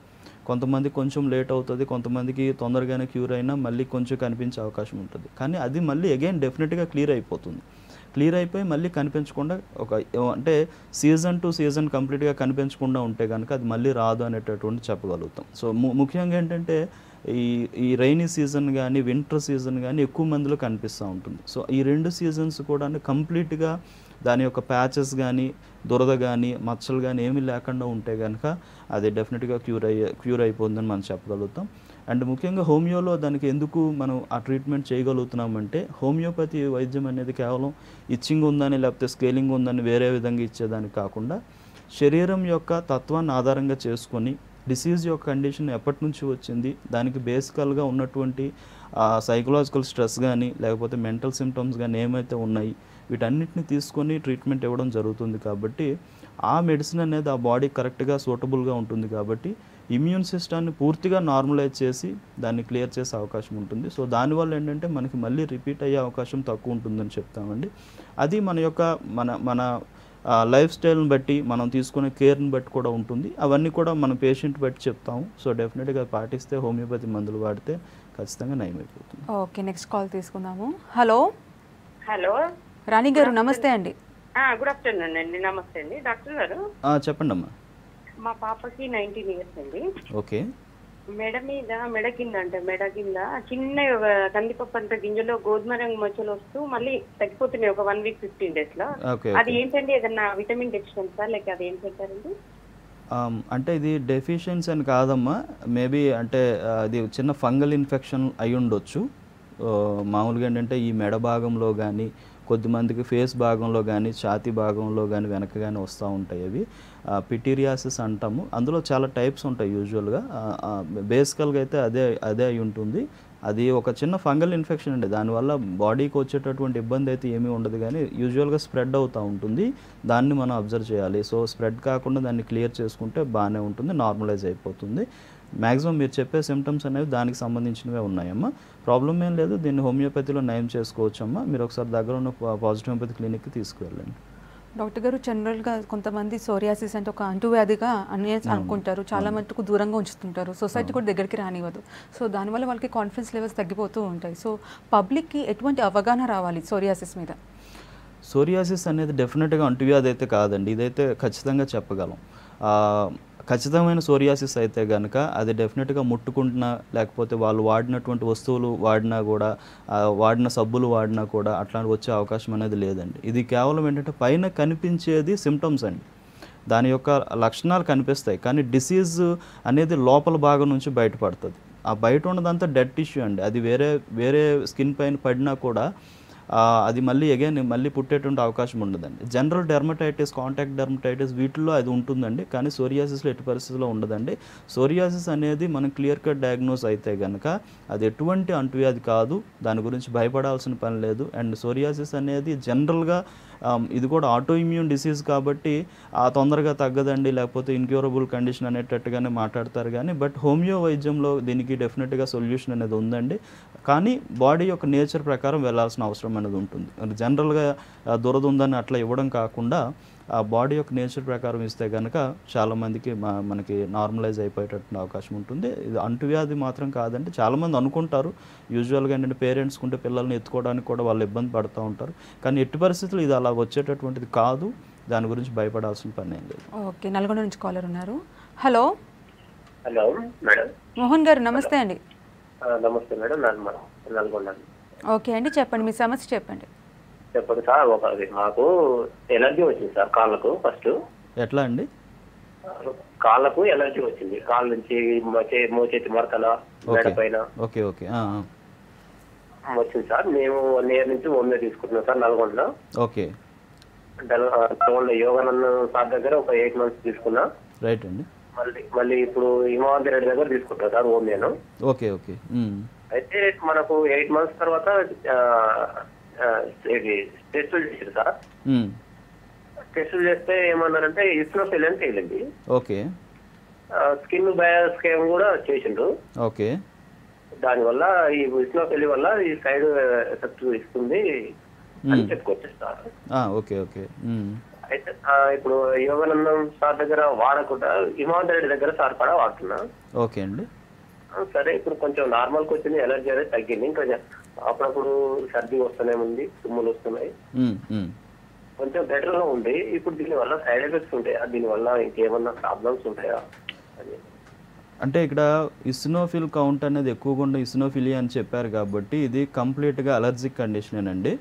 కొంతమంది కొంచెం లేట్ అవుతుంది, కొంతమందికి తొందరగానే క్యూర్ అయినా మళ్ళీ కొంచెం కనిపించే అవకాశం ఉంటుంది. కానీ అది మళ్ళీ అగైన్ డెఫినెట్గా క్లియర్ అయిపోతుంది. క్లియర్ అయిపోయి మళ్ళీ కనిపించకుండా అంటే సీజన్ టు సీజన్ కంప్లీట్గా కనిపించకుండా ఉంటే కనుక అది మళ్ళీ రాదు అనేటటువంటి చెప్పగలుగుతాం. సో ముఖ్యంగా ఏంటంటే ఈ రైనీ సీజన్ కానీ వింటర్ సీజన్ కానీ ఎక్కువ మందిలో కనిపిస్తూ ఉంటుంది. సో ఈ 2 సీజన్స్ కూడా కంప్లీట్గా దాని యొక్క ప్యాచెస్ కానీ దురద కానీ మచ్చలు కానీ ఏమీ లేకుండా ఉంటే కనుక అది డెఫినెట్గా క్యూర్ అయిపోతుందని మనం చెప్పగలుగుతాం. అండ్ ముఖ్యంగా హోమియోలో దానికి ఎందుకు మనం ఆ ట్రీట్మెంట్ చేయగలుగుతున్నామంటే హోమియోపతి వైద్యం అనేది కేవలం ఇచ్చింగ్ ఉందని లేకపోతే స్కేలింగ్ ఉందని వేరే విధంగా ఇచ్చేదానికి కాకుండా శరీరం యొక్క తత్వాన్ని ఆధారంగా చేసుకొని డిసీజ్ యొక్క కండిషన్ ఎప్పటి నుంచి వచ్చింది, దానికి బేసికల్గా ఉన్నటువంటి సైకలాజికల్ స్ట్రెస్ కానీ లేకపోతే మెంటల్ సిమ్టమ్స్ కానీ ఏమైతే ఉన్నాయి వీటన్నిటిని తీసుకొని ట్రీట్మెంట్ ఇవ్వడం జరుగుతుంది. కాబట్టి ఆ మెడిసిన్ అనేది ఆ బాడీ కరెక్ట్గా సూటబుల్గా ఉంటుంది. కాబట్టి ఇమ్యూన్ సిస్టమ్ని పూర్తిగా నార్మలైజ్ చేసి దాన్ని క్లియర్ చేసే అవకాశం ఉంటుంది. సో దానివల్ల ఏంటంటే మనకి మళ్ళీ రిపీట్ అయ్యే అవకాశం తక్కువ ఉంటుందని చెప్తామండి. అది మన యొక్క మన లైఫ్ స్టైల్ని బట్టి మనం తీసుకునే కేర్ని బట్టి కూడా ఉంటుంది. అవన్నీ కూడా మన పేషెంట్ బట్టి చెప్తాము. సో డెఫినెట్గా పాటిస్తే హోమియోపతి మందులు వాడితే ఖచ్చితంగా నయమైపోతుంది. ఓకే, నెక్స్ట్ కాల్ తీసుకుందాము. హలో హలో రాణి గారు, నమస్తే అండి. గుడ్ ఆఫ్టర్నూన్ అండి. నమస్తే అండి డాక్టర్ గారు. చెప్పండి అమ్మా. మా పాపకి 19 years అండి. ఓకే. మెడ కింద చిన్న కందిపప్పు అంత గింజలో గోధుమ రంగు మచ్చలు వస్తూ మళ్ళీ తగ్గిపోతున్నాయి ఒక 1 week 15 days లో. అది ఏంటండి? ఏదన్నా విటమిన్ డెఫిషియన్సా లేక అది ఏం పెట్టారండి? అంటే ఇది డెఫిషియన్సీ అని కాదమ్మా, మేబీ అంటే అది చిన్న ఫంగల్ ఇన్ఫెక్షన్ అయి ఉండొచ్చు. మామూలుగా ఏంటంటే ఈ మెడ భాగంలో కానీ కొద్దిమందికి ఫేస్ భాగంలో కానీ ఛాతీ భాగంలో కానీ వెనక కానీ వస్తూ ఉంటాయి. అవి పిటీరియాసిస్ అంటాము. అందులో చాలా టైప్స్ ఉంటాయి. యూజువల్గా బేసికల్గా అయితే అదే అయి ఉంటుంది. అది ఒక చిన్న ఫంగల్ ఇన్ఫెక్షన్ అండి. దానివల్ల బాడీకి వచ్చేటటువంటి ఇబ్బంది అయితే ఏమీ ఉండదు, కానీ యూజువల్గా స్ప్రెడ్ అవుతూ ఉంటుంది. దాన్ని మనం అబ్జర్వ్ చేయాలి. సో స్ప్రెడ్ కాకుండా దాన్ని క్లియర్ చేసుకుంటే బాగానే ఉంటుంది, నార్మలైజ్ అయిపోతుంది. మ్యాక్సిమం మీరు చెప్పే సిమ్టమ్స్ అనేవి దానికి సంబంధించినవే ఉన్నాయమ్మా. ప్రాబ్లం ఏం లేదు, దీన్ని హోమియోపతిలో నయం చేసుకోవచ్చమ్మా. మీరు ఒకసారి దగ్గర ఉన్న పాజిటివ్ హోమియోపతి క్లినిక్కి తీసుకువెళ్ళండి. డాక్టర్ గారు, జనరల్గా కొంతమంది సోరియాసిస్ అంటే ఒక అంటువ్యాధిగా అనుకుంటారు, చాలా మటుకు దూరంగా ఉంచుతుంటారు, సొసైటీ కూడా దగ్గరికి రానివ్వదు. సో దానివల్ల వాళ్ళకి కాన్ఫిడెన్స్ లెవెల్స్ తగ్గిపోతూ ఉంటాయి. సో పబ్లిక్కి ఎటువంటి అవగాహన రావాలి సోరియాసిస్ మీద? సోరియాసిస్ అనేది డెఫినెట్గా అంటువ్యాధి అయితే కాదండి, ఇదైతే ఖచ్చితంగా చెప్పగలం. ఖచ్చితమైన సోరియాసిస్ అయితే కనుక అది డెఫినెట్గా ముట్టుకుంటున్నా లేకపోతే వాళ్ళు వాడినటువంటి వస్తువులు వాడినా కూడా వాడిన సబ్బులు వాడినా కూడా అట్లాంటి వచ్చే అవకాశం అనేది లేదండి. ఇది కేవలం ఏంటంటే పైన కనిపించేది సిమ్టమ్స్ అండి, దాని యొక్క లక్షణాలు కనిపిస్తాయి, కానీ డిసీజ్ అనేది లోపల భాగం నుంచి బయటపడుతుంది. ఆ బయట ఉన్నదంతా డెడ్ టిష్యూ అండి. అది వేరే స్కిన్ పైన పడినా కూడా అది మళ్ళీ పుట్టేటువంటి అవకాశం ఉండదండి. జనరల్ డెర్మటైటిస్, కాంటాక్ట్ డెర్మటైటిస్ వీటిల్లో అది ఉంటుందండి, కానీ సోరియాసిస్లో ఎట్టి పరిస్థితుల్లో ఉండదండి. సోరియాసిస్ అనేది మనం క్లియర్ కట్ డయాగ్నోస్ అయితే కనుక అది ఎటువంటి అంటువ్యాధి కాదు, దాని గురించి భయపడాల్సిన పని లేదు. అండ్ సోరియాసిస్ అనేది జనరల్గా ఇది కూడా ఆటో ఇమ్యూన్ డిసీజ్ కాబట్టి తొందరగా తగ్గదండి, లేకపోతే ఇన్క్యూరబుల్ కండిషన్ అనేటట్టుగానే మాట్లాడతారు. కానీ బట్ హోమియో వైద్యంలో దీనికి డెఫినెట్గా సొల్యూషన్ అనేది ఉందండి. కానీ బాడీ యొక్క నేచర్ ప్రకారం వెళ్ళాల్సిన అవసరం అనేది ఉంటుంది. జనరల్గా దురద ఉందని అట్లా ఇవ్వడం కాకుండా ఆ బాడీ యొక్క నేచర్ ప్రకారం ఇస్తే కనుక చాలామందికి మనకి నార్మలైజ్ అయిపోయేటటువంటి అవకాశం ఉంటుంది. ఇది అంటువ్యాధి మాత్రం కాదండి. చాలామంది అనుకుంటారు యూజువల్గా ఏంటంటే పేరెంట్స్ ఉంటే పిల్లల్ని ఎత్తుకోవడానికి కూడా వాళ్ళు ఇబ్బంది పడుతూ ఉంటారు, కానీ ఎట్టి పరిస్థితులు ఇది అలా వచ్చేటటువంటిది కాదు, దాని గురించి భయపడాల్సిన పని ఏం లేదు. ఓకే, నల్గొండ నుంచి కాలర్ ఉన్నారు. Hello hello madam. మోహన్ గారు, నమస్తే అండి. నమస్తే మేడం, నల్గొండ. ఓకే అండి, చెప్పండి మీ సమస్య చెప్పండి. చెప్పండి సార్. మాకు ఎలర్జీ వచ్చింది సార్ కాళ్ళకు. ఫస్ట్ ఎట్లా అండి? కాళ్ళకు ఎలర్జీ వచ్చింది, కాళ్ళ నుంచి మోచేతి మరకల పైన వచ్చింది సార్. మేము 1 year నుంచి హోమియో తీసుకుంటున్నాం సార్ నల్గొండలో. ఓకే. నల్గొండ యోగానంద సార్ దగ్గర ఒక 8 months తీసుకున్నా. రైట్ అండి. మళ్ళీ ఇప్పుడు హిమావతి రెడ్డి దగ్గర తీసుకుంటా సార్ హోమియోను. Okay okay. అయితే మనకు 8 months తర్వాత టెస్టులు చేశారు సార్. టెస్టులు చేస్తే ఏమన్నారంటే ఇస్నోఫిల్ అని తేలింది. ఓకే. స్కిన్ బయోస్కాన్ కూడా చేసిండ్రు. ఓకే. దానివల్ల ఈ ఇస్నోఫిల్ వల్ల ఈ సైడ్ ఎఫెక్ట్ ఇస్తుంది అని చెప్పుకొచ్చారు సార్. ఓకే. ఓకే. అయితే ఇప్పుడు యోగానందం సార్ దగ్గర వాడకుండా హిమాంత్ రెడ్డి దగ్గర సార్ కూడా వాడుతున్నా. ఓకే అండి. సరే ఇప్పుడు కొంచెం నార్మల్కి వచ్చింది, ఎలర్జీ అనేది తగ్గింది. ఇంకా అప్పుడప్పుడు సర్ది వస్తూనే ఉంది, తుమ్ములు వస్తున్నాయి, కొంచెం బెటర్ గా ఉంది. ఇప్పుడు దీనివల్ల సైడ్ ఎఫెక్ట్స్ ఉంటాయా, దీనివల్ల ఇంకేమన్నా ప్రాబ్లమ్స్ ఉంటాయా అని? అంటే ఇక్కడ ఇస్నోఫిల్ కౌంట్ అనేది ఎక్కువగా ఉండే ఇస్నోఫిలియా అని చెప్పారు కాబట్టి ఇది కంప్లీట్గా అలర్జిక్ కండిషనేనండి.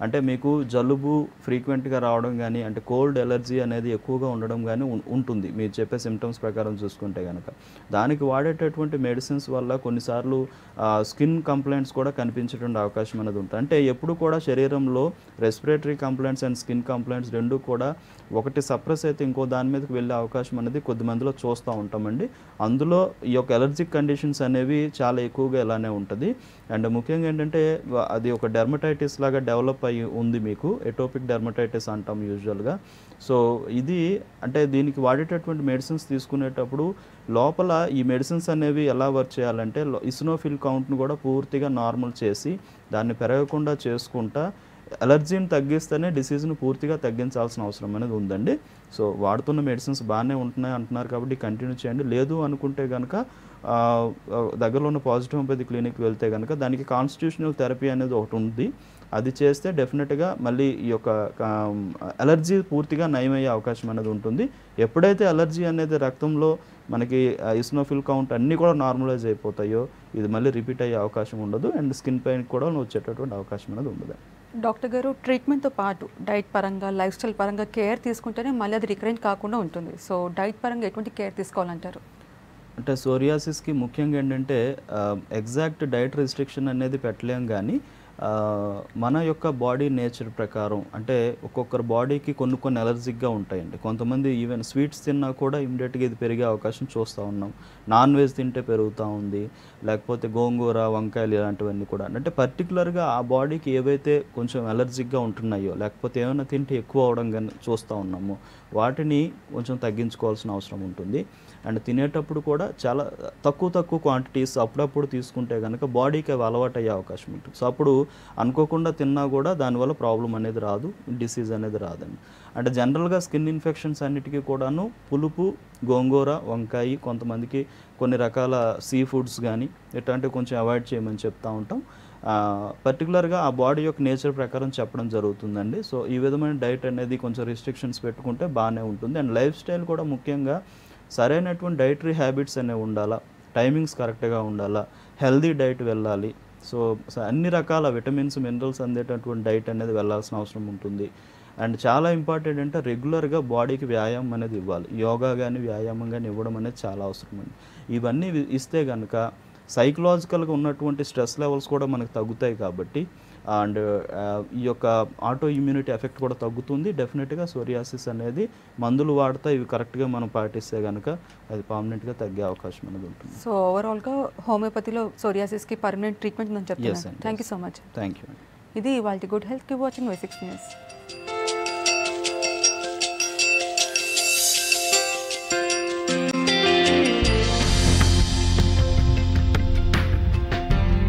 అంటే మీకు జలుబు ఫ్రీక్వెంట్గా రావడం కానీ, అంటే కోల్డ్ ఎలర్జీ అనేది ఎక్కువగా ఉండడం కానీ ఉంటుంది మీరు చెప్పే సిమ్టమ్స్ ప్రకారం చూసుకుంటే కనుక. దానికి వాడేటటువంటి మెడిసిన్స్ వల్ల కొన్నిసార్లు స్కిన్ కంప్లైంట్స్ కూడా కనిపించేటువంటి అవకాశం అనేది ఉంటుంది. అంటే ఎప్పుడు కూడా శరీరంలో respiratory complaints and skin complaints రెండు కూడా ఒకటి సప్రెస్ అయితే ఇంకో దాని మీదకి వెళ్ళే అవకాశం అనేది కొద్దిమందిలో చూస్తూ ఉంటామండి. అందులో ఈ యొక్క ఎలర్జిక్ కండిషన్స్ అనేవి చాలా ఎక్కువగా ఇలానే ఉంటుంది. అండ్ ముఖ్యంగా ఏంటంటే అది ఒక డెర్మటైటిస్ లాగా డెవలప్ అయ్యి ఉంది, మీకు ఎటోపిక్ డెర్మటైటిస్ అంటాం యూజువల్గా. సో ఇది అంటే దీనికి వాడేటటువంటి మెడిసిన్స్ తీసుకునేటప్పుడు లోపల ఈ మెడిసిన్స్ అనేవి ఎలా వర్క్ చేయాలంటే ఇస్నోఫిల్ కౌంట్ను కూడా పూర్తిగా నార్మల్ చేసి దాన్ని పెరగకుండా చేసుకుంటా ఎలర్జీని తగ్గిస్తేనే డిసీజ్ను పూర్తిగా తగ్గించాల్సిన అవసరం అనేది ఉందండి. సో వాడుతున్న మెడిసిన్స్ బాగానే ఉంటున్నాయి అంటున్నారు కాబట్టి కంటిన్యూ చేయండి. లేదు అనుకుంటే కనుక దగ్గరలో ఉన్న పాజిటివ్ హోమియోపతి క్లినిక్కి వెళ్తే కనుక దానికి కాన్స్టిట్యూషనల్ థెరపీ అనేది ఒకటి ఉంది. అది చేస్తే డెఫినెట్గా మళ్ళీ ఈ యొక్క అలర్జీ పూర్తిగా నయమయ్యే అవకాశం అనేది ఉంటుంది. ఎప్పుడైతే అలర్జీ అనేది రక్తంలో మనకి ఇస్నోఫిల్ కౌంట్ అన్నీ కూడా నార్మలైజ్ అయిపోతాయో ఇది మళ్ళీ రిపీట్ అయ్యే అవకాశం ఉండదు అండ్ స్కిన్ పెయిన్ కూడా వచ్చేటటువంటి అవకాశం అనేది ఉండదు. డాక్టర్ గారు, ట్రీట్మెంట్తో పాటు డైట్ పరంగా, లైఫ్ స్టైల్ పరంగా కేర్ తీసుకుంటేనే మళ్ళీ అది రికరెంట్ కాకుండా ఉంటుంది. సో డైట్ పరంగా ఎటువంటి కేర్ తీసుకోవాలంటారు? అంటే సోరియాసిస్కి ముఖ్యంగా ఏంటంటే ఎగ్జాక్ట్ డైట్ రెస్ట్రిక్షన్ అనేది పెట్టలేం, కానీ మన యొక్క బాడీ నేచర్ ప్రకారం అంటే ఒక్కొక్కరు బాడీకి కొన్ని అలర్జిక్గా ఉంటాయండి. కొంతమంది ఈవెన్ స్వీట్స్ తిన్నా కూడా ఇమీడియట్గా ఇది పెరిగే అవకాశం చూస్తూ ఉన్నాం. నాన్ వెజ్ తింటే పెరుగుతూ ఉంది, లేకపోతే గోంగూర, వంకాయలు ఇలాంటివన్నీ కూడా. అంటే పర్టికులర్గా ఆ బాడీకి ఏవైతే కొంచెం అలర్జిక్గా ఉంటున్నాయో లేకపోతే ఏమైనా తింటే ఎక్కువ అవడం కానీ చూస్తూ ఉన్నామో వాటిని కొంచెం తగ్గించుకోవాల్సిన అవసరం ఉంటుంది. అండ్ తినేటప్పుడు కూడా చాలా తక్కువ క్వాంటిటీస్ అప్పుడప్పుడు తీసుకుంటే కనుక బాడీకి అవి అలవాటు అయ్యే అవకాశం ఉంటుంది. సో అప్పుడు అనుకోకుండా తిన్నా కూడా దానివల్ల ప్రాబ్లం అనేది రాదు, డిసీజ్ అనేది రాదండి. అంటే జనరల్గా స్కిన్ ఇన్ఫెక్షన్స్ అన్నిటికీ కూడాను పులుపు, గోంగూర, వంకాయ, కొంతమందికి కొన్ని రకాల సీ ఫుడ్స్ కానీ ఇట్లాంటివి కొంచెం అవాయిడ్ చేయమని చెప్తూ ఉంటాం. పర్టికులర్గా ఆ బాడీ యొక్క నేచర్ ప్రకారం చెప్పడం జరుగుతుందండి. సో ఈ విధమైన డైట్ అనేది కొంచెం రిస్ట్రిక్షన్స్ పెట్టుకుంటే బాగానే ఉంటుంది. అండ్ లైఫ్ స్టైల్ కూడా ముఖ్యంగా సరైనటువంటి డైటరీ హ్యాబిట్స్ అనేవి ఉండాలా, టైమింగ్స్ కరెక్ట్గా ఉండాలా, హెల్దీ డైట్ వెళ్ళాలి. సో అన్ని రకాల విటమిన్స్, మినరల్స్ అందేటటువంటి డైట్ అనేది వెళ్ళాల్సిన అవసరం ఉంటుంది. అండ్ చాలా ఇంపార్టెంట్ అంటే రెగ్యులర్గా బాడీకి వ్యాయామం అనేది ఇవ్వాలి. యోగా కానీ వ్యాయామం కానీ ఇవ్వడం అనేది చాలా అవసరం అండి. ఇవన్నీ ఇస్తే కనుక సైకలాజికల్గా ఉన్నటువంటి స్ట్రెస్ లెవెల్స్ కూడా మనకు తగ్గుతాయి కాబట్టి అండ్ ఈ యొక్క ఆటో ఇమ్యూనిటీ ఎఫెక్ట్ కూడా తగ్గుతుంది. డెఫినెట్గా సోరియాసిస్ అనేది మందులు వాడితే ఇవి కరెక్ట్గా మనం పాటిస్తే కనుక అది పర్మనెంట్గా తగ్గే అవకాశం అనేది ఉంటుంది. సో ఓవరాల్గా హోమియోపతిలో సోరియాసిస్కి పర్మనెంట్ ట్రీట్మెంట్ ఉందని చెప్తున్నాను. Thank you so much. Thank you. ఇది వాళ్ళ గుడ్ హెల్త్కి వాచింగ్ V6 న్యూస్.